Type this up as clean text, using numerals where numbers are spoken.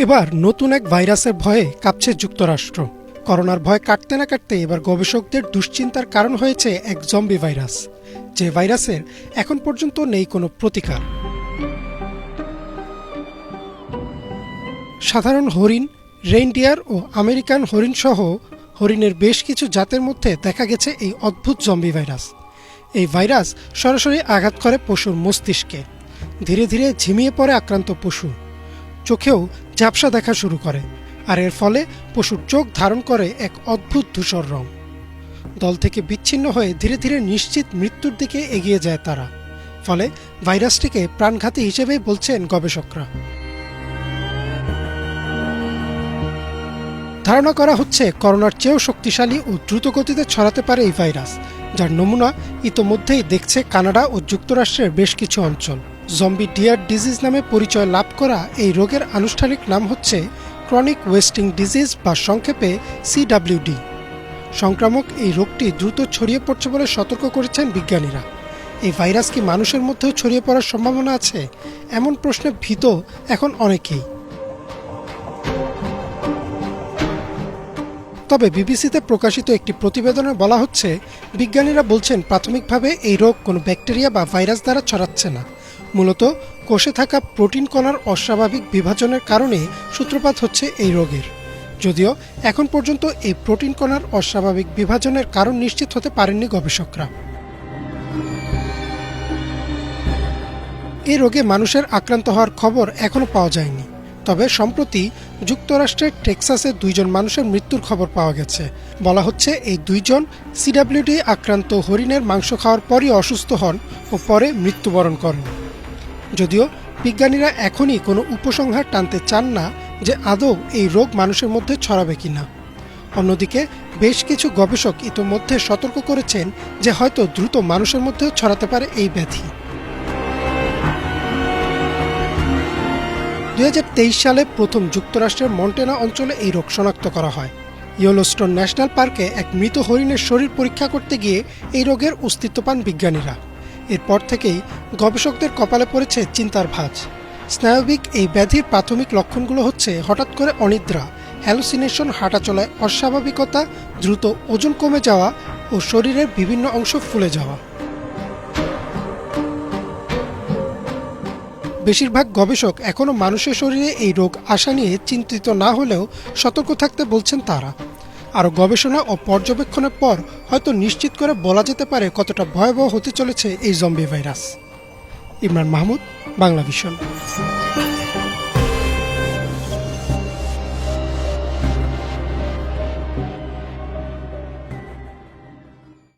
এবার নতুন এক ভাইরাসের ভয়ে কাঁপছে যুক্তরাষ্ট্র। করোনার ভয় কাটতে না কাটতে এবার গবেষকদের দুশ্চিন্তার কারণ হয়েছে এক জম্বি ভাইরাস, যে ভাইরাসের এখন পর্যন্ত নেই কোনো প্রতিকার। সাধারণ হরিণ, রেইনডিয়ার ও আমেরিকান হরিণ সহ হরিণের বেশ কিছু জাতের মধ্যে দেখা গেছে এই অদ্ভুত জম্বি ভাইরাস। এই ভাইরাস সরাসরি আঘাত করে পশুর মস্তিষ্কে। ধীরে ধীরে ঝিমিয়ে পড়ে আক্রান্ত পশু, চোখেও ঝাপসা দেখা শুরু করে, আর এর ফলে পশুর চোখ ধারণ করে এক অদ্ভুত ধূসর রং। দল থেকে বিচ্ছিন্ন হয়ে ধীরে ধীরে নিশ্চিত মৃত্যুর দিকে এগিয়ে যায় তারা। ফলে ভাইরাসটিকে প্রাণঘাতী হিসেবেই বলছেন গবেষকরা। ধারণা করা হচ্ছে করোনার চেয়েও শক্তিশালী ও দ্রুতগতিতে ছড়াতে পারে এই ভাইরাস, যার নমুনা ইতোমধ্যেই দেখছে কানাডা ও যুক্তরাষ্ট্রের বেশ কিছু অঞ্চল। জম্বি ডিয়ার ডিজিজ নামে পরিচয় লাভ করা এই রোগের আনুষ্ঠানিক নাম হচ্ছে ক্রনিক ওয়েস্টিং ডিজিজ বা সংক্ষেপে CWD। সংক্রামক এই রোগটি দ্রুত ছড়িয়ে পড়ছে বলে সতর্ক করেছেন বিজ্ঞানীরা। এই ভাইরাস কি মানুষের মধ্যেও ছড়িয়ে পড়ার সম্ভাবনা আছে? এমন প্রশ্নে ভীত এখন অনেকেই। তবে বিবিসিতে প্রকাশিত একটি প্রতিবেদনে বলা হচ্ছে, বিজ্ঞানীরা বলছেন প্রাথমিকভাবে এই রোগ কোনো ব্যাকটেরিয়া বা ভাইরাস দ্বারা ছড়াচ্ছে না। মূলত কোষে থাকা প্রোটিন কণার অস্বাভাবিক বিভাজনের কারণে সূত্রপাত হচ্ছে এই রোগের। যদিও এখন পর্যন্ত এই প্রোটিন কণার অস্বাভাবিক বিভাজনের কারণ নিশ্চিত হতে পারেননি গবেষকরা। এই রোগে মানুষের আক্রান্ত হওয়ার খবর এখনও পাওয়া যায়নি। তবে সম্প্রতি যুক্তরাষ্ট্রের টেক্সাসে 2 জন মানুষের মৃত্যুর খবর পাওয়া গেছে। বলা হচ্ছে এই 2 জন CWD আক্রান্ত হরিণের মাংস খাওয়ার পরই অসুস্থ হন ও পরে মৃত্যুবরণ করেন। যদিও বিজ্ঞানীরা এখনই কোনো উপসংহার টানতে চান না যে আদৌ এই রোগ মানুষের মধ্যে ছড়াবে কিনা। অন্যদিকে বেশ কিছু গবেষক ইতোমধ্যে সতর্ক করেছেন যে হয়তো দ্রুত মানুষের মধ্যেও ছড়াতে পারে এই ব্যাধি। 2023 সালে প্রথম যুক্তরাষ্ট্রের মন্টানা অঞ্চলে এই রোগ শনাক্ত করা হয়। ইয়েলোস্টোন ন্যাশনাল পার্কে এক মৃত হরিণের শরীর পরীক্ষা করতে গিয়ে এই রোগের অস্তিত্ব পান বিজ্ঞানীরা। এরপর থেকেই গবেষকদের কপালে পড়েছে চিন্তার ভাঁজ। স্নায়বিক এই ব্যাধির প্রাথমিক লক্ষণগুলো হচ্ছে হঠাৎ করে অনিদ্রা, হ্যালুসিনেশন, হাঁটাচলায় অস্বাভাবিকতা, দ্রুত ওজন কমে যাওয়া ও শরীরের বিভিন্ন অংশ ফুলে যাওয়া। বেশিরভাগ গবেষক এখনও মানুষের শরীরে এই রোগ আসা নিয়ে চিন্তিত না হলেও সতর্ক থাকতে বলছেন তারা। আরও গবেষণা ও পর্যবেক্ষণের পর হয়তো নিশ্চিত করে বলা যেতে পারে কতটা ভয়াবহ হতে চলেছে এই zombie virus. Imran Mahmud, Bangla vision.